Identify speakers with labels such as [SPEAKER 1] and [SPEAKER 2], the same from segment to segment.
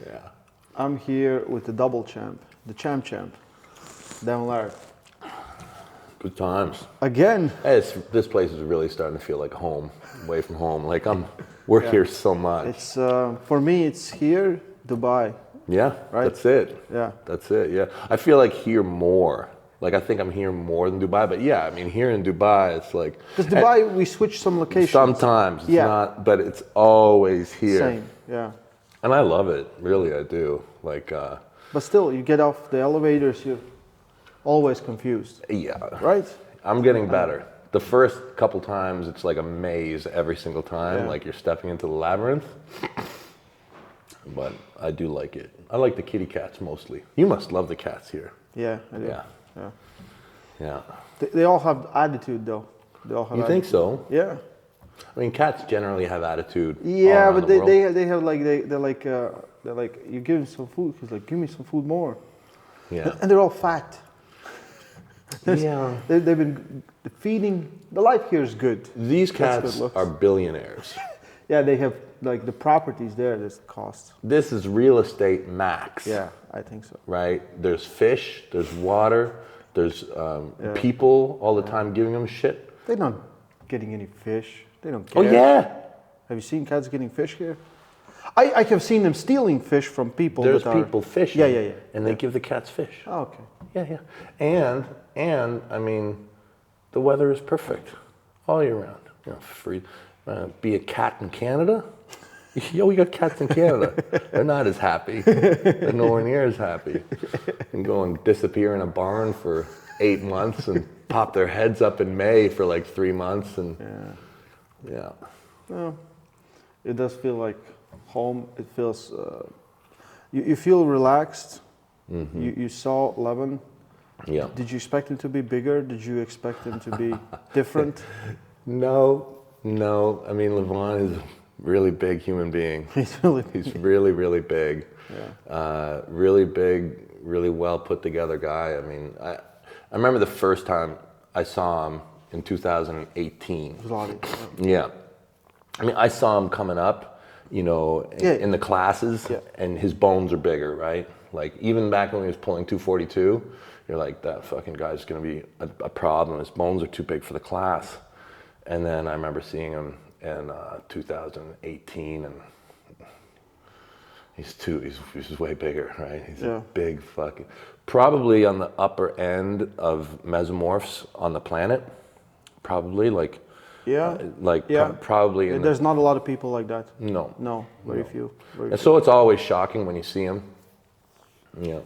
[SPEAKER 1] Yeah.
[SPEAKER 2] I'm here with the double champ, the champ, Devon Larratt.
[SPEAKER 1] Good times.
[SPEAKER 2] Again.
[SPEAKER 1] Hey, this place is really starting to feel like home, away from home. Like we're here so much.
[SPEAKER 2] It's for me, it's here, Dubai.
[SPEAKER 1] Yeah,
[SPEAKER 2] right?
[SPEAKER 1] That's it.
[SPEAKER 2] Yeah.
[SPEAKER 1] That's it, yeah. I feel like here more. Like I think I'm here more than Dubai, but yeah, I mean here in Dubai, it's like...
[SPEAKER 2] Because Dubai, we switch some locations.
[SPEAKER 1] Sometimes, it's not, but it's always here.
[SPEAKER 2] Same, yeah.
[SPEAKER 1] And I love it, really, I do. Like,
[SPEAKER 2] but still, you get off the elevators, you're always confused.
[SPEAKER 1] Yeah.
[SPEAKER 2] Right?
[SPEAKER 1] I'm getting better. The first couple times, it's like a maze every single time, like you're stepping into the labyrinth. But I do like it. I like the kitty cats mostly. You must love the cats here.
[SPEAKER 2] Yeah, I do.
[SPEAKER 1] Yeah.
[SPEAKER 2] They all have attitude, though. They all have.
[SPEAKER 1] You think so?
[SPEAKER 2] Yeah.
[SPEAKER 1] I mean, cats generally have attitude.
[SPEAKER 2] Yeah, but they have like they're like you give them some food. He's like, give me some food more.
[SPEAKER 1] Yeah.
[SPEAKER 2] And they're all fat.
[SPEAKER 1] Yeah.
[SPEAKER 2] They've been feeding. The life here is good.
[SPEAKER 1] These cats are billionaires.
[SPEAKER 2] Yeah, they have like the properties there. This costs.
[SPEAKER 1] This is real estate max.
[SPEAKER 2] Yeah, I think so.
[SPEAKER 1] Right? There's fish. There's water. There's people all the time giving them shit.
[SPEAKER 2] They're not getting any fish. They don't care.
[SPEAKER 1] Oh yeah.
[SPEAKER 2] Have you seen cats getting fish here? I have seen them stealing fish from people.
[SPEAKER 1] There's people fishing.
[SPEAKER 2] Yeah.
[SPEAKER 1] And they give the cats fish.
[SPEAKER 2] Oh, okay.
[SPEAKER 1] Yeah. And I mean, the weather is perfect all year round. You know, free. Be a cat in Canada. Yo, we got cats in Canada. They're not as happy. They're nowhere near as happy. And go and disappear in a barn for 8 months and pop their heads up in May for like 3 months and yeah.
[SPEAKER 2] Well, it does feel like home. It feels you feel relaxed. Mm-hmm. You saw Levan.
[SPEAKER 1] Yeah.
[SPEAKER 2] Did you expect him to be bigger? Did you expect him to be different?
[SPEAKER 1] No. I mean, Levan is a really big human being.
[SPEAKER 2] He's really
[SPEAKER 1] big.
[SPEAKER 2] Yeah.
[SPEAKER 1] Really big, really well put together guy. I mean, I remember the first time I saw him in 2018. Yeah. I mean, I saw him coming up, you know, in the classes, and his bones are bigger, right? Like, even back when he was pulling 242, you're like, that fucking guy's gonna be a problem. His bones are too big for the class. And then I remember seeing him in 2018, and he's way bigger, right? He's a big fucking, probably on the upper end of mesomorphs on the planet. Probably like, probably.
[SPEAKER 2] There's not a lot of people like that.
[SPEAKER 1] No,
[SPEAKER 2] very few.
[SPEAKER 1] And so it's always shocking when you see him. Yeah.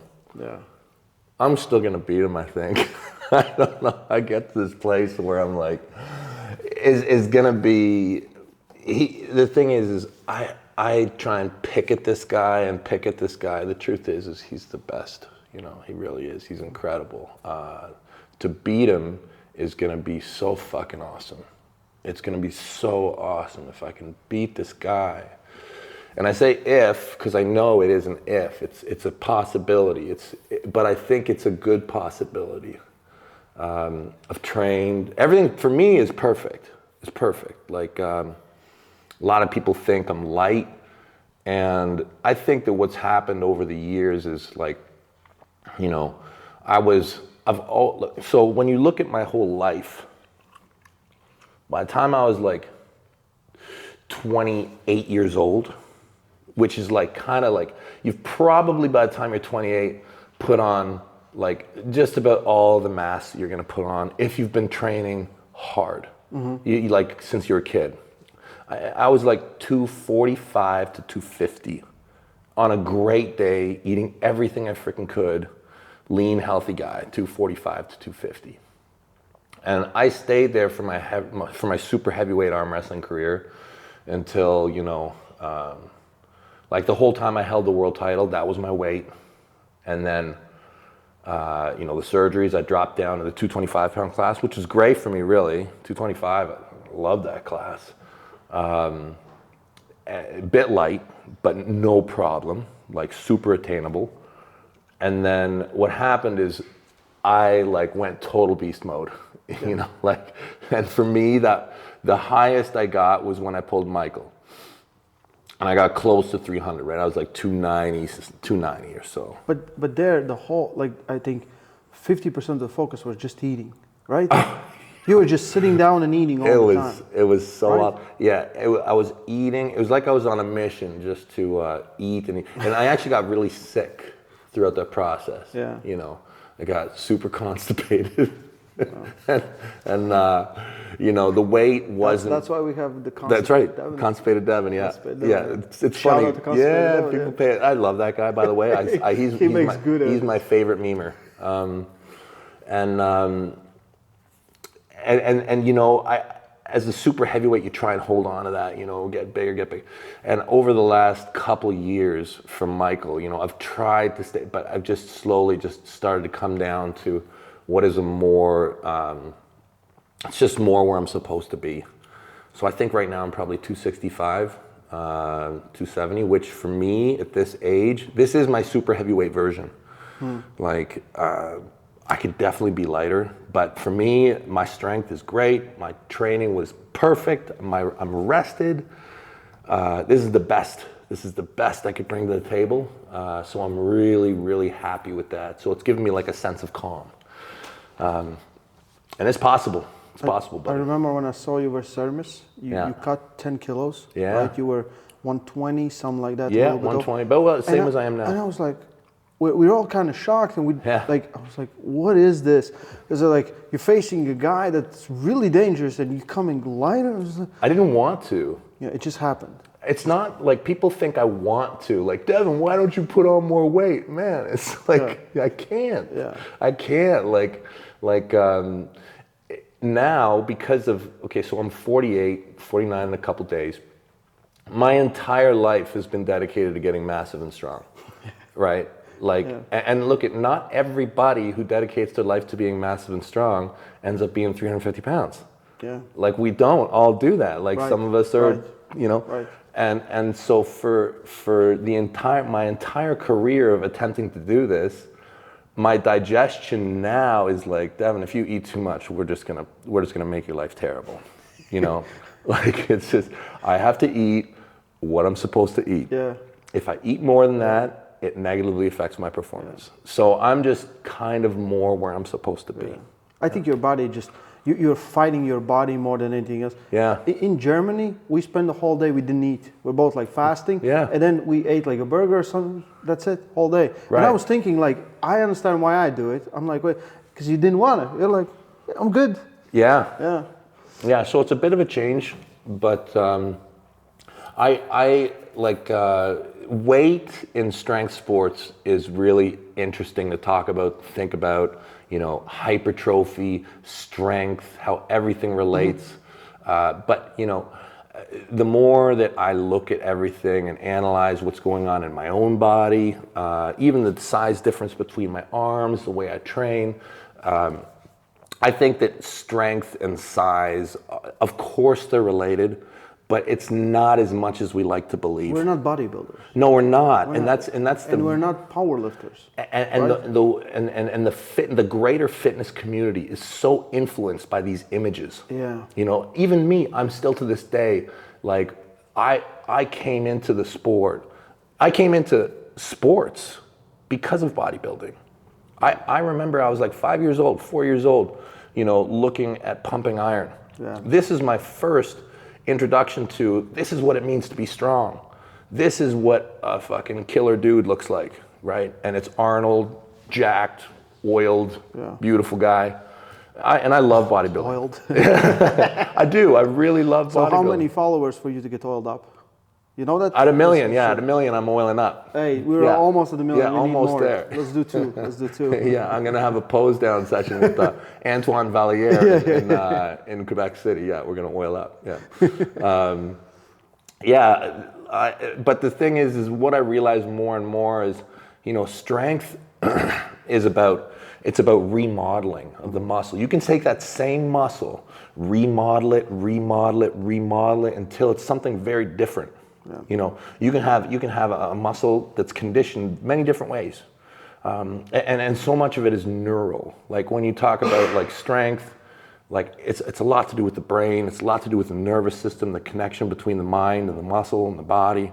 [SPEAKER 1] I'm still gonna beat him, I think. I don't know. I get to this place where I'm like, is gonna be. The thing is I try and pick at this guy. The truth is he's the best. You know, he really is. He's incredible. To beat him is gonna be so fucking awesome. It's gonna be so awesome if I can beat this guy. And I say if, because I know it is an if. It's a possibility. But I think it's a good possibility. I've trained. Everything for me is perfect. It's perfect. Like a lot of people think I'm light, and I think that what's happened over the years is like, you know, so when you look at my whole life, by the time I was like 28 years old, which is like kind of like, you've probably by the time you're 28 put on like just about all the mass you're gonna put on if you've been training hard. Mm-hmm. You like since you were a kid. I was like 245 to 250 on a great day, eating everything I freaking could, lean, healthy guy, 245 to 250. And I stayed there for my super heavyweight arm wrestling career until, you know, like the whole time I held the world title, that was my weight. And then, you know, the surgeries, I dropped down to the 225-pound class, which was great for me, really. 225, I love that class. A bit light, but no problem, like super attainable. And then what happened is I like went total beast mode, you know, like, and for me that the highest I got was when I pulled Michael. And I got close to 300, right? I was like 290 or so.
[SPEAKER 2] But there, the whole, like, I think 50% of the focus was just eating, right? You were just sitting down and eating all the time.
[SPEAKER 1] It was so
[SPEAKER 2] right?
[SPEAKER 1] yeah. I was eating. It was like I was on a mission just to eat and I actually got really sick throughout that process.
[SPEAKER 2] Yeah.
[SPEAKER 1] You know, I got super constipated, and you know, the weight wasn't.
[SPEAKER 2] That's why we have the constipated.
[SPEAKER 1] That's right,
[SPEAKER 2] Devon.
[SPEAKER 1] Constipated Devon. Yeah,
[SPEAKER 2] Constipated
[SPEAKER 1] yeah.
[SPEAKER 2] Devon.
[SPEAKER 1] It's
[SPEAKER 2] Shout
[SPEAKER 1] funny.
[SPEAKER 2] out to Constipated
[SPEAKER 1] Yeah,
[SPEAKER 2] Devon,
[SPEAKER 1] people pay. I love that guy, by the way. He's my favorite memer. And you know, as a super heavyweight, you try and hold on to that, you know, get bigger. And over the last couple years from Michael, you know, I've tried to stay, but I've just slowly just started to come down to what is a more, it's just more where I'm supposed to be. So I think right now I'm probably 265, 270, which for me at this age, this is my super heavyweight version. Like, I could definitely be lighter, but for me, my strength is great. My training was perfect. I'm rested. This is the best. This is the best I could bring to the table. So I'm really, really happy with that. So it's given me like a sense of calm. And it's possible. It's possible. Buddy.
[SPEAKER 2] I remember when I saw you versus Hermes, you cut 10 kilos.
[SPEAKER 1] Yeah.
[SPEAKER 2] Right? You were 120, something like that.
[SPEAKER 1] Yeah, 120. But well, same as I am now.
[SPEAKER 2] And I was like, we were all kind of shocked, and I was like, what is this? Is it like you're facing a guy that's really dangerous and you're coming lighter?
[SPEAKER 1] I didn't want to.
[SPEAKER 2] Yeah, it just happened.
[SPEAKER 1] It's not like people think I want to. Like, Devon, why don't you put on more weight? Man, it's like, I can't.
[SPEAKER 2] Yeah.
[SPEAKER 1] I can't. Now, because of, so I'm 48, 49 in a couple days. My entire life has been dedicated to getting massive and strong, right? And look at, not everybody who dedicates their life to being massive and strong ends up being 350 pounds.
[SPEAKER 2] Yeah.
[SPEAKER 1] Like, we don't all do that. Like, some of us are, you know.
[SPEAKER 2] Right.
[SPEAKER 1] And so for my entire career of attempting to do this, my digestion now is like, Devon, if you eat too much, we're just gonna make your life terrible. You know? Like, it's just, I have to eat what I'm supposed to eat.
[SPEAKER 2] Yeah.
[SPEAKER 1] If I eat more than that, it negatively affects my performance. Yeah. So I'm just kind of more where I'm supposed to be.
[SPEAKER 2] Yeah. I think your body just, you're fighting your body more than anything else.
[SPEAKER 1] Yeah.
[SPEAKER 2] In Germany, we spent the whole day, we didn't eat. We're both like fasting.
[SPEAKER 1] Yeah.
[SPEAKER 2] And then we ate like a burger or something. That's it, whole day.
[SPEAKER 1] Right.
[SPEAKER 2] And I was thinking like, I understand why I do it. I'm like, wait, because you didn't want it. You're like, I'm good.
[SPEAKER 1] Yeah.
[SPEAKER 2] Yeah.
[SPEAKER 1] Yeah, so it's a bit of a change, but weight in strength sports is really interesting to talk about, think about, you know, hypertrophy, strength, how everything relates. But, you know, the more that I look at everything and analyze what's going on in my own body, even the size difference between my arms, the way I train, I think that strength and size, of course they're related, but it's not as much as we like to believe.
[SPEAKER 2] We're not bodybuilders.
[SPEAKER 1] No, we're not,
[SPEAKER 2] and
[SPEAKER 1] we're
[SPEAKER 2] not powerlifters.
[SPEAKER 1] And the greater fitness community is so influenced by these images.
[SPEAKER 2] Yeah.
[SPEAKER 1] You know, even me, I'm still to this day, like, I came into sports because of bodybuilding. I remember I was like 5 years old, 4 years old, you know, looking at pumping iron.
[SPEAKER 2] Yeah.
[SPEAKER 1] This is my first introduction to, this is what it means to be strong. This is what a fucking killer dude looks like, right? And it's Arnold, jacked, oiled, beautiful guy. I love bodybuilding.
[SPEAKER 2] Oiled.
[SPEAKER 1] I do. I really love bodybuilding.
[SPEAKER 2] So how many followers for you to get oiled up? You know that?
[SPEAKER 1] At 1 million, at 1 million, I'm oiling up.
[SPEAKER 2] Hey, we were almost at 1 million.
[SPEAKER 1] Yeah,
[SPEAKER 2] we
[SPEAKER 1] almost
[SPEAKER 2] need more.
[SPEAKER 1] there.
[SPEAKER 2] Let's do two.
[SPEAKER 1] Yeah, I'm gonna have a pose down session with Antoine Valliere in Quebec City. Yeah, we're gonna oil up. Yeah, but the thing is what I realize more and more is, you know, strength is about remodeling of the muscle. You can take that same muscle, remodel it until it's something very different. Yeah. You know, you can have a muscle that's conditioned many different ways, and so much of it is neural. Like when you talk about like strength, like it's a lot to do with the brain. It's a lot to do with the nervous system, the connection between the mind and the muscle and the body.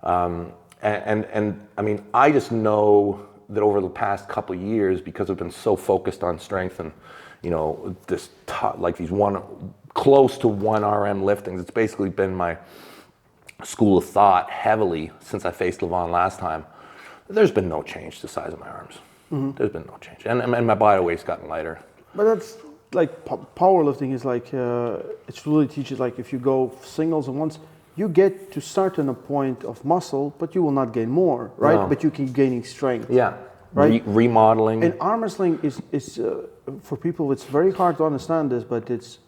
[SPEAKER 1] And I mean, I just know that over the past couple of years, because I've been so focused on strength and, you know, like these close to 1 RM liftings, it's basically been my school of thought heavily since I faced Levan last time. There's been no change to the size of my arms. There's been no change. And my body weight's gotten lighter.
[SPEAKER 2] But that's like powerlifting is like, it really teaches, like if you go singles and ones, you get to certain a point of muscle, but you will not gain more, right?
[SPEAKER 1] No.
[SPEAKER 2] But you keep gaining strength.
[SPEAKER 1] Yeah.
[SPEAKER 2] Right?
[SPEAKER 1] Remodeling.
[SPEAKER 2] And arm wrestling is for people, it's very hard to understand this, but it's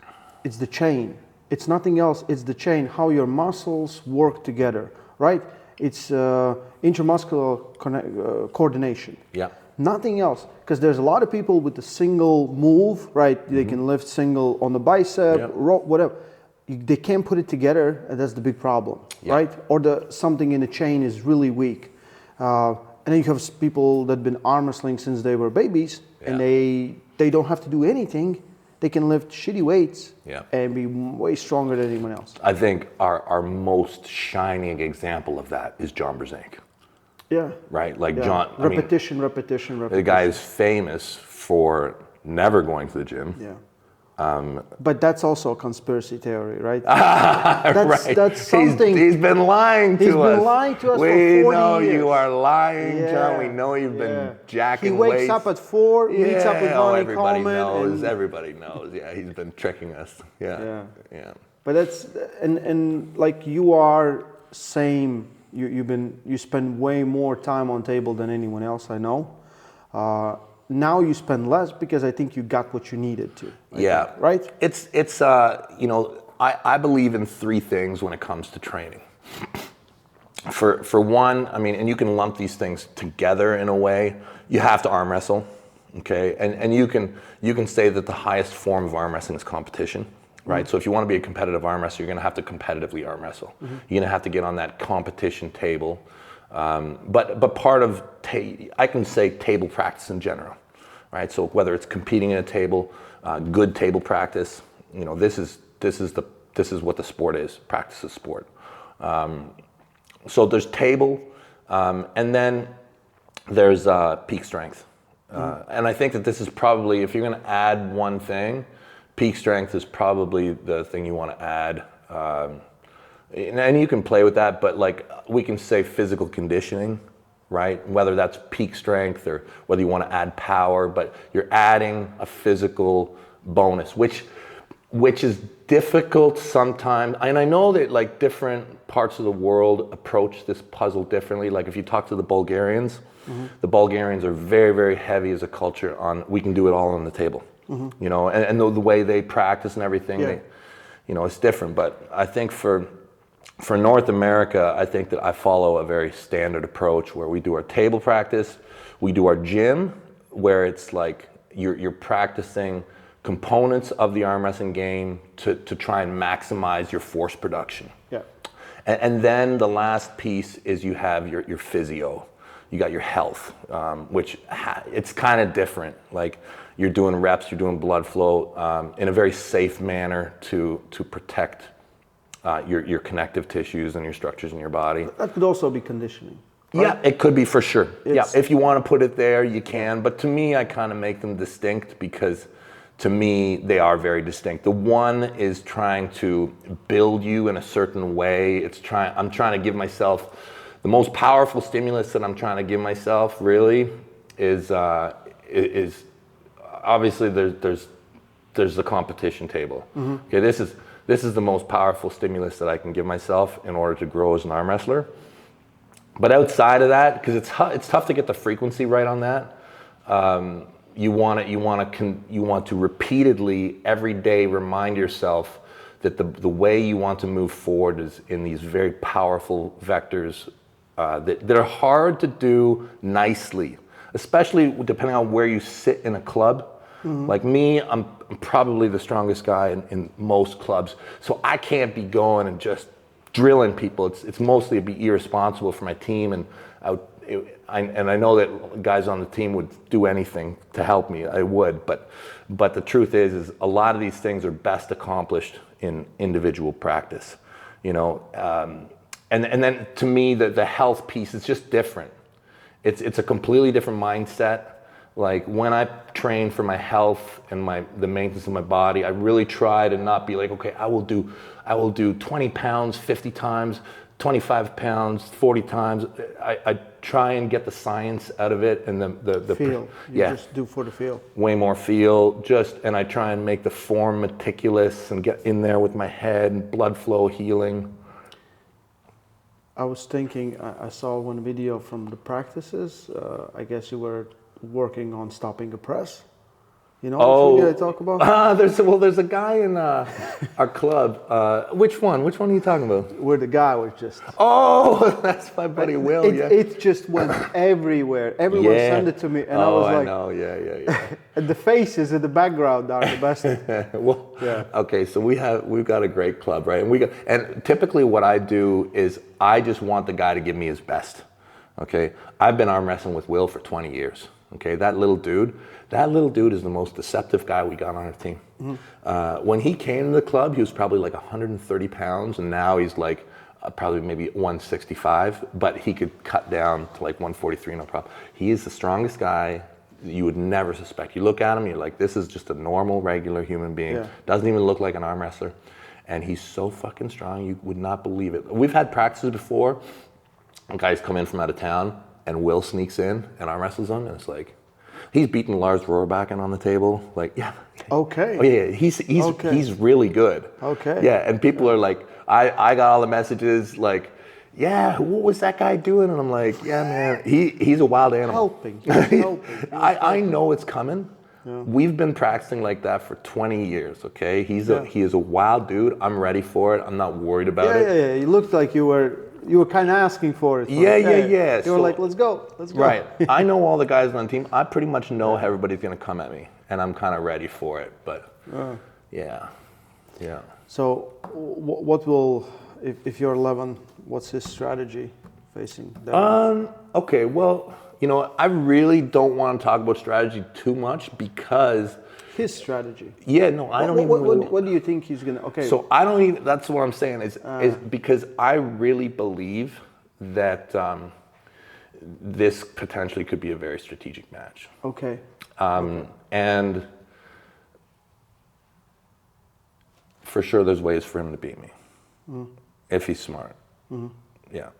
[SPEAKER 2] the chain. It's nothing else, it's the chain, how your muscles work together, right? It's intramuscular coordination.
[SPEAKER 1] Yeah.
[SPEAKER 2] Nothing else, because there's a lot of people with a single move, right? They can lift single on the bicep, row, whatever. They can't put it together, and that's the big problem, right? Or something in the chain is really weak. And then you have people that have been arm wrestling since they were babies, and they don't have to do anything. They can lift shitty weights and be way stronger than anyone else.
[SPEAKER 1] I think our most shining example of that is John Brzenk.
[SPEAKER 2] Yeah.
[SPEAKER 1] Right? Like John.
[SPEAKER 2] Repetition.
[SPEAKER 1] The guy is famous for never going to the gym.
[SPEAKER 2] Yeah. But that's also a conspiracy theory, right? That's something.
[SPEAKER 1] He's been lying to us.
[SPEAKER 2] He's been lying to us for 40
[SPEAKER 1] years. We know
[SPEAKER 2] years.
[SPEAKER 1] You are lying, John. We know you've been jacking
[SPEAKER 2] weights. He wakes
[SPEAKER 1] weights.
[SPEAKER 2] up at 4, meets up with Ronnie
[SPEAKER 1] everybody
[SPEAKER 2] Coleman.
[SPEAKER 1] knows. Everybody knows. Yeah, he's been tricking us. Yeah.
[SPEAKER 2] But that's and like you are same. You spend way more time on table than anyone else I know. Now you spend less because I think you got what you needed to. I think, right?
[SPEAKER 1] It's you know, I believe in 3 things when it comes to training. For one, I mean, and you can lump these things together in a way. You have to arm wrestle, okay? And you can say that the highest form of arm wrestling is competition, right? So if you want to be a competitive arm wrestler, you're going to have to competitively arm wrestle. You're going to have to get on that competition table. But part of I can say table practice in general, right? So whether it's competing in a table, good table practice, you know, this is what the sport is. Practice is sport. So there's table, and then there's peak strength, and I think that this is probably, if you're going to add one thing, peak strength is probably the thing you want to add. And you can play with that, but like we can say physical conditioning, right? Whether that's peak strength or whether you want to add power, but you're adding a physical bonus, which is difficult sometimes. And I know that like different parts of the world approach this puzzle differently. Like if you talk to the Bulgarians, the Bulgarians are very, very heavy as a culture on we can do it all on the table, you know, and the way they practice and everything, they, you know, it's different. But I think for North America, I think that I follow a very standard approach where we do our table practice, we do our gym, where it's like you're practicing components of the arm wrestling game to try and maximize your force production. Yeah. And then the last piece is you have your physio. You got your health, which it's kind of different. Like you're doing reps, you're doing blood flow in a very safe manner to protect your connective tissues and your structures in your body.
[SPEAKER 2] That could also be conditioning.
[SPEAKER 1] Right? Yeah, it could be for sure. If you want to put it there, you can. But to me, I kind of make them distinct because to me, they are very distinct. The one is trying to build you in a certain way. I'm trying to give myself the most powerful stimulus that I'm trying to give myself. Really, is obviously there's the competition table. Okay, this is the most powerful stimulus that I can give myself in order to grow as an arm wrestler. But outside of that, because it's tough to get the frequency right on that. You want to repeatedly every day remind yourself that the way you want to move forward is in these very powerful vectors that are hard to do nicely, especially depending on where you sit in a club. Like me, I'm probably the strongest guy in most clubs, so I can't be going and just drilling people. It's mostly be irresponsible for my team, and I know that guys on the team would do anything to help me. I would, but the truth is a lot of these things are best accomplished in individual practice, you know. and then to me, the health piece is just different. It's a completely different mindset. Like when I train for my health and the maintenance of my body, I really try to not be like, okay, I will do 20 pounds 50 times, 25 pounds 40 times. I try and get the science out of it and the
[SPEAKER 2] feel. You just do for the feel.
[SPEAKER 1] Way more feel. And I try and make the form meticulous and get in there with my head and blood flow healing.
[SPEAKER 2] I was thinking, I saw one video from the practices. I guess you were working on stopping a press. You know what video I talk about?
[SPEAKER 1] There's a guy in our club. Which one? Which one are you talking about?
[SPEAKER 2] Where the guy was just...
[SPEAKER 1] Oh, that's my buddy Will,
[SPEAKER 2] It just went everywhere. Everyone sent it to me. And I was like...
[SPEAKER 1] I know, yeah.
[SPEAKER 2] And the faces in the background are the best.
[SPEAKER 1] Okay, so we've got a great club, right? And typically what I do is I just want the guy to give me his best, okay? I've been arm wrestling with Will for 20 years, okay? That little dude is the most deceptive guy we got on our team. Mm-hmm. When he came to the club, he was probably like 130 pounds, and now he's like probably maybe 165, but he could cut down to like 143, no problem. He is the strongest guy you would never suspect. You look at him, you're like, this is just a normal, regular human being. Yeah. Doesn't even look like an arm wrestler. And he's so fucking strong, you would not believe it. We've had practices before, and guys come in from out of town, and Will sneaks in and arm wrestles them, and it's like, he's beating Lars Rohrbacken on the table. Like, yeah.
[SPEAKER 2] Okay.
[SPEAKER 1] Oh yeah, he's really good.
[SPEAKER 2] Okay.
[SPEAKER 1] Yeah, and people are like, I got all the messages like, yeah, what was that guy doing? And I'm like, yeah, man, he's a wild animal.
[SPEAKER 2] Helping.
[SPEAKER 1] I know it's coming. Yeah. We've been practicing like that for 20 years, okay? He is a wild dude. I'm ready for it. I'm not worried about it.
[SPEAKER 2] Yeah. You looked like you were kind of asking for it.
[SPEAKER 1] Yeah.
[SPEAKER 2] You were like, let's go.
[SPEAKER 1] Right. I know all the guys on the team. I pretty much know everybody's going to come at me, and I'm kind of ready for it. But yeah.
[SPEAKER 2] So, what will, if you're Levan, what's his strategy facing Devon?
[SPEAKER 1] Okay. Well, I really don't want to talk about strategy too much because
[SPEAKER 2] his strategy.
[SPEAKER 1] Yeah, no, I don't even.
[SPEAKER 2] What do you think he's gonna? Okay.
[SPEAKER 1] So I don't even. That's what I'm saying is because I really believe that this potentially could be a very strategic match.
[SPEAKER 2] Okay.
[SPEAKER 1] And for sure, there's ways for him to beat me if he's smart. Mm-hmm. Yeah.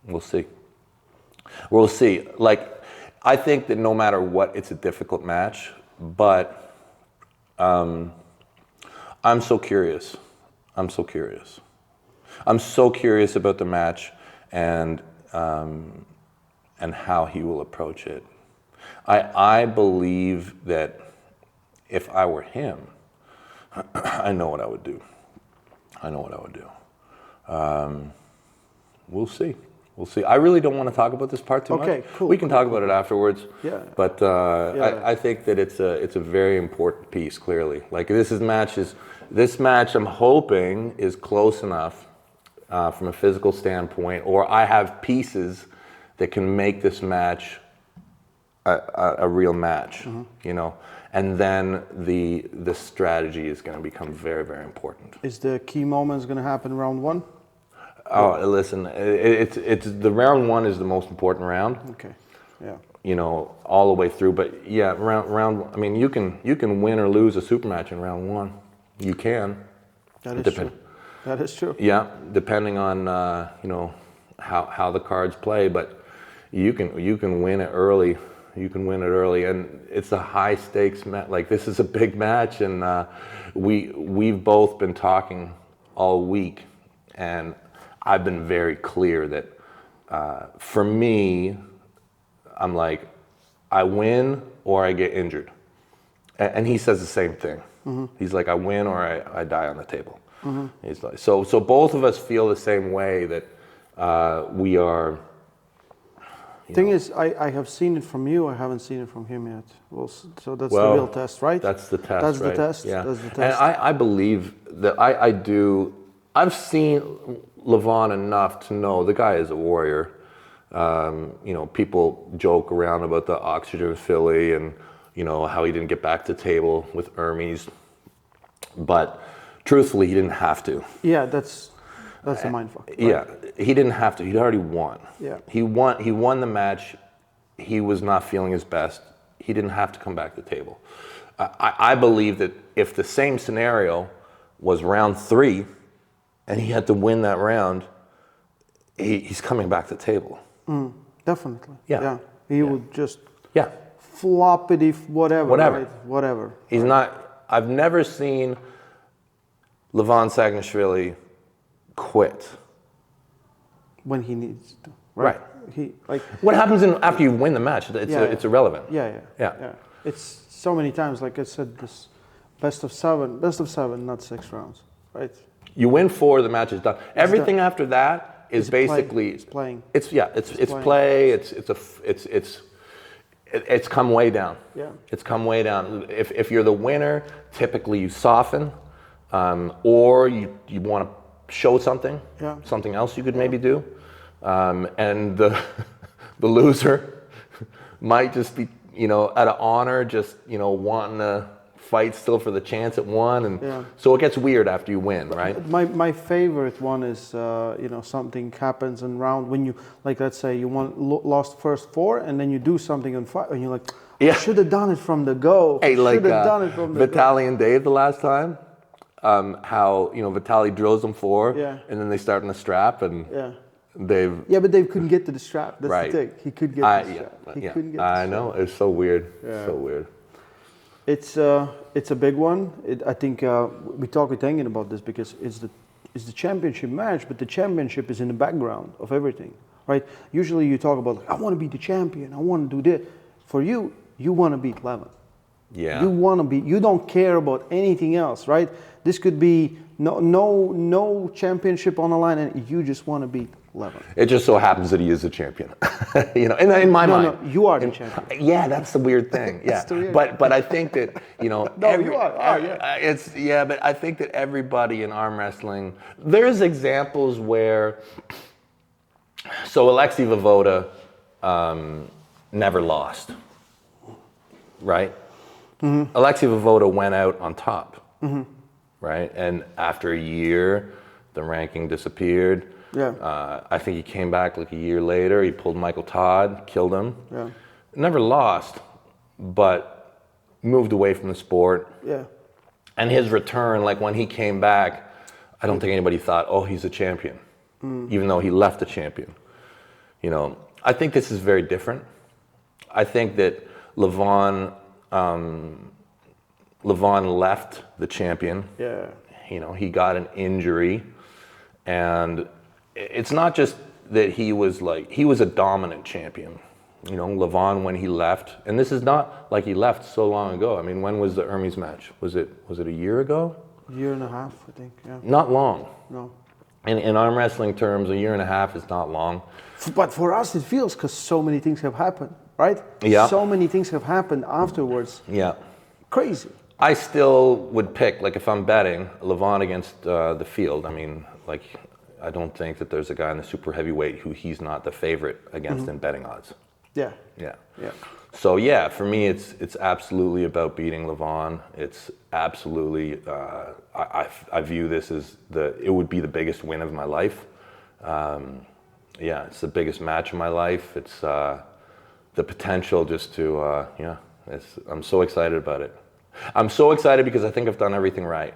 [SPEAKER 1] We'll see. We'll see. Like, I think that no matter what, it's a difficult match, but I'm so curious. I'm so curious about the match and how he will approach it. I believe that if I were him, I know what I would do. We'll see. I really don't want to talk about this part too much.
[SPEAKER 2] Okay, cool.
[SPEAKER 1] We can talk about it afterwards.
[SPEAKER 2] Yeah.
[SPEAKER 1] But I think that it's a very important piece. Clearly, like this match. I'm hoping is close enough from a physical standpoint, or I have pieces that can make this match a real match. Mm-hmm. And then the strategy is going to become very, very important.
[SPEAKER 2] Is the key moments going to happen round one?
[SPEAKER 1] Oh, listen, it's the round one is the most important round.
[SPEAKER 2] Okay, yeah.
[SPEAKER 1] All the way through. But yeah, round. I mean, you can win or lose a super match in round one. You can.
[SPEAKER 2] That is true. That is true.
[SPEAKER 1] Yeah, depending on how the cards play, but you can win it early. And it's a high stakes match. Like this is a big match, and we've both been talking all week, and I've been very clear that for me, I'm like, I win or I get injured. And he says the same thing. Mm-hmm. He's like, I win or I die on the table. Mm-hmm. He's like, so both of us feel the same way that we are.
[SPEAKER 2] Thing is, I have seen it from you. I haven't seen it from him yet. So that's the real test, right?
[SPEAKER 1] That's the test.
[SPEAKER 2] That's
[SPEAKER 1] right?
[SPEAKER 2] the test.
[SPEAKER 1] Yeah.
[SPEAKER 2] That's the test.
[SPEAKER 1] And I believe that I do. I've seen Levan enough to know the guy is a warrior. People joke around about the oxygen Philly and how he didn't get back to the table with Hermes, but truthfully, he didn't have to.
[SPEAKER 2] Yeah, that's That's a mindfuck. Right?
[SPEAKER 1] Yeah, he didn't have to. He'd already won.
[SPEAKER 2] Yeah.
[SPEAKER 1] He won the match. He was not feeling his best. He didn't have to come back to the table. I believe that if the same scenario was round 3 and he had to win that round, he's coming back to the table.
[SPEAKER 2] Definitely.
[SPEAKER 1] Yeah.
[SPEAKER 2] He would just
[SPEAKER 1] Yeah.
[SPEAKER 2] floppity whatever. Right? Whatever.
[SPEAKER 1] He's not. I've never seen Levan Saakashvili quit
[SPEAKER 2] When he needs to.
[SPEAKER 1] Right.
[SPEAKER 2] He like.
[SPEAKER 1] What happens after you win the match? It's irrelevant.
[SPEAKER 2] Yeah. It's so many times, like I said, this best of seven, not 6 rounds, right?
[SPEAKER 1] You win 4, the match is done. Everything after that is basically
[SPEAKER 2] it's playing.
[SPEAKER 1] It's play. It's come way down.
[SPEAKER 2] Yeah.
[SPEAKER 1] It's come way down. If you're the winner, typically you soften, or you want to show something.
[SPEAKER 2] Yeah.
[SPEAKER 1] Something else you could maybe do, and the loser might just be out of honor, just wanting to fight still for the chance at one, and so it gets weird after you win, right?
[SPEAKER 2] My favorite one is something happens in round when you, like, let's say you lost first 4 and then you do something in 5 and you're like, I should have done it from the go.
[SPEAKER 1] Hey, like
[SPEAKER 2] done it from the
[SPEAKER 1] Vitaly and Dave the last time, how Vitaly drills them 4 and then they start in the strap and Dave.
[SPEAKER 2] Yeah, but Dave couldn't get to the strap. That's
[SPEAKER 1] right.
[SPEAKER 2] the thing. He couldn't get to the strap. He couldn't get to the strap.
[SPEAKER 1] I know. It's so weird. Yeah. So weird.
[SPEAKER 2] It's a big one. I think we talked with Engen about this because it's the championship match, but the championship is in the background of everything, right? Usually you talk about, I want to be the champion. I want to do this. For you, you want to beat Levan.
[SPEAKER 1] Yeah.
[SPEAKER 2] You don't care about anything else, right? This could be no championship on the line, and you just want to beat Levan.
[SPEAKER 1] It just so happens that he is a champion. In my mind.
[SPEAKER 2] No, you are the champion.
[SPEAKER 1] Yeah, that's the weird thing. Yeah, but I think that
[SPEAKER 2] you are.
[SPEAKER 1] But I think that everybody in arm wrestling, there's examples where. So Alexei Vovoda never lost, right? Mm-hmm. Alexei Vovoda went out on top, right? And after a year, the ranking disappeared.
[SPEAKER 2] Yeah.
[SPEAKER 1] I think he came back like a year later. He pulled Michael Todd, killed him.
[SPEAKER 2] Yeah.
[SPEAKER 1] Never lost, but moved away from the sport.
[SPEAKER 2] Yeah.
[SPEAKER 1] And his return, like when he came back, I don't think anybody thought, oh, he's a champion, even though he left a champion. I think this is very different. I think that Levan left the champion.
[SPEAKER 2] Yeah.
[SPEAKER 1] He got an injury, and it's not just that he was a dominant champion. Levan, when he left, and this is not like he left so long ago. I mean, when was the Hermes match? Was it a year ago?
[SPEAKER 2] Year and a half, I think. Yeah.
[SPEAKER 1] Not long.
[SPEAKER 2] No.
[SPEAKER 1] In arm wrestling terms, a year and a half is not long.
[SPEAKER 2] But for us, it feels because so many things have happened, right?
[SPEAKER 1] Yeah.
[SPEAKER 2] So many things have happened afterwards.
[SPEAKER 1] Yeah.
[SPEAKER 2] Crazy.
[SPEAKER 1] I still would pick, like if I'm betting, Levan against the Field. I mean, like, I don't think that there's a guy in the super heavyweight who he's not the favorite against in betting odds.
[SPEAKER 2] Yeah.
[SPEAKER 1] Yeah.
[SPEAKER 2] Yeah.
[SPEAKER 1] So yeah, for me, it's absolutely about beating Levan. It's absolutely, I view this as it would be the biggest win of my life. It's the biggest match of my life. It's the potential just to, I'm so excited about it. I'm so excited because I think I've done everything right.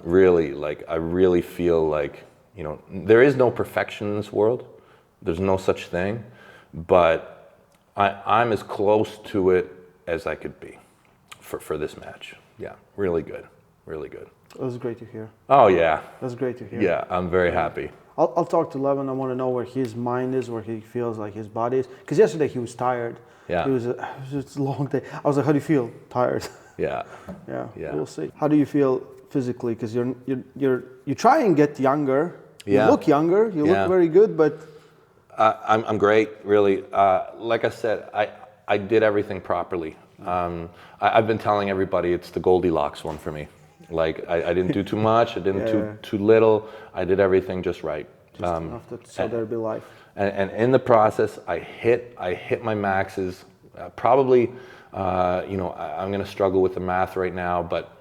[SPEAKER 1] Really, like, I really feel like, there is no perfection in this world. There's no such thing, but I'm as close to it as I could be for this match. Yeah, really good, really good.
[SPEAKER 2] That was great to hear.
[SPEAKER 1] Oh yeah.
[SPEAKER 2] That's great to hear.
[SPEAKER 1] Yeah, I'm very happy.
[SPEAKER 2] I'll talk to Levan. I want to know where his mind is, where he feels like his body is. Because yesterday he was tired.
[SPEAKER 1] Yeah.
[SPEAKER 2] It was just a long day. I was like, how do you feel? Tired.
[SPEAKER 1] Yeah.
[SPEAKER 2] Yeah. We'll see. How do you feel physically? Because you try and get younger. You look younger. You look very good, but.
[SPEAKER 1] I'm great, really. Like I said, I did everything properly. I've been telling everybody it's the Goldilocks one for me. Like, I didn't do too much, I didn't too little. I did everything just right.
[SPEAKER 2] Just enough so there'd be life.
[SPEAKER 1] And in the process, I hit my maxes. Probably, I'm going to struggle with the math right now, but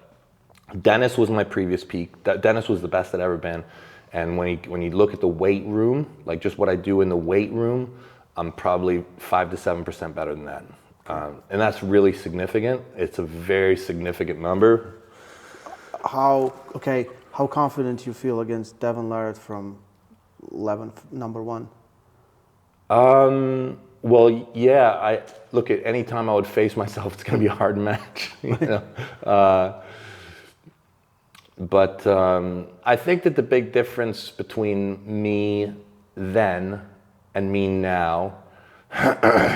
[SPEAKER 1] Dennis was my previous peak. Dennis was the best I'd ever been. And when you look at the weight room, like just what I do in the weight room, I'm probably 5 to 7% better than that. And that's really significant. It's a very significant number.
[SPEAKER 2] How confident you feel against Devon Larratt from Levan, number one?
[SPEAKER 1] Well, yeah, look, at any time I would face myself, it's going to be a hard match. You know? But I think that the big difference between me then and me now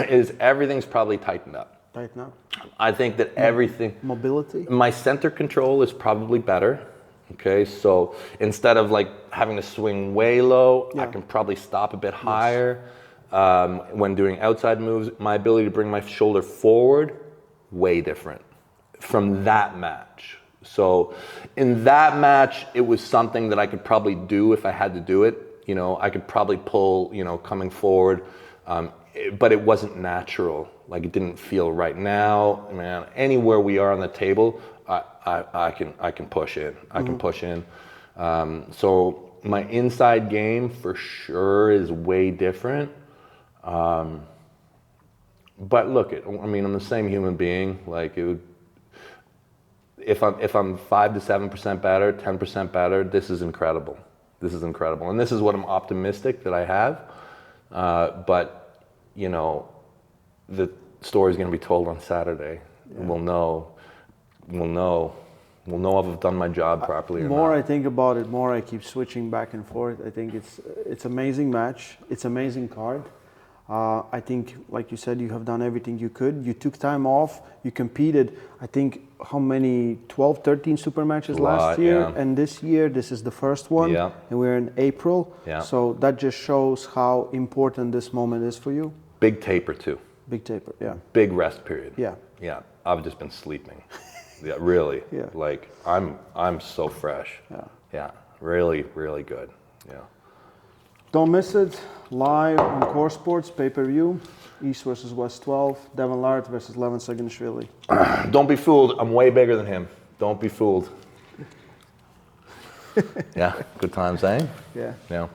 [SPEAKER 1] is everything's probably tightened up.
[SPEAKER 2] Tighten up?
[SPEAKER 1] I think that everything...
[SPEAKER 2] Mobility?
[SPEAKER 1] My center control is probably better. Okay, so instead of like having to swing way low, I can probably stop a bit higher. When doing outside moves, my ability to bring my shoulder forward, way different from that match. So in that match, it was something that I could probably do if I had to do it. You know, I could probably pull, you know, coming forward, but it wasn't natural. Like it didn't feel right. Now, man, anywhere we are on the table, I can push in. I can push in. So my inside game for sure is way different. But look, I mean, I'm the same human being. Like it would, if I'm 5 to 7% better, 10% better, this is incredible. This is incredible, and this is what I'm optimistic that I have. But you know, the story's going to be told on Saturday. Yeah. We'll know if I've done my job properly or not.
[SPEAKER 2] The more I think about it, more I keep switching back and forth. I think it's amazing match. It's amazing card. I think, like you said, you have done everything you could. You took time off. You competed, I think, how many, 12, 13 super matches last year? Yeah. And this year, this is the first one. Yeah. And we're in April. Yeah. So that just shows how important this moment is for you.
[SPEAKER 1] Big taper, too.
[SPEAKER 2] Big taper, yeah.
[SPEAKER 1] Big rest period.
[SPEAKER 2] Yeah.
[SPEAKER 1] Yeah. I've just been sleeping. Yeah, really. Yeah. Like, I'm so fresh. Yeah. Yeah. Really, really good. Yeah.
[SPEAKER 2] Don't miss it. Live on Coresports, pay-per-view. East versus West 12. Devon Larratt versus Levan Saginashvili.
[SPEAKER 1] Don't be fooled. I'm way bigger than him. Don't be fooled. Yeah. Good times, eh?
[SPEAKER 2] Yeah.
[SPEAKER 1] Yeah.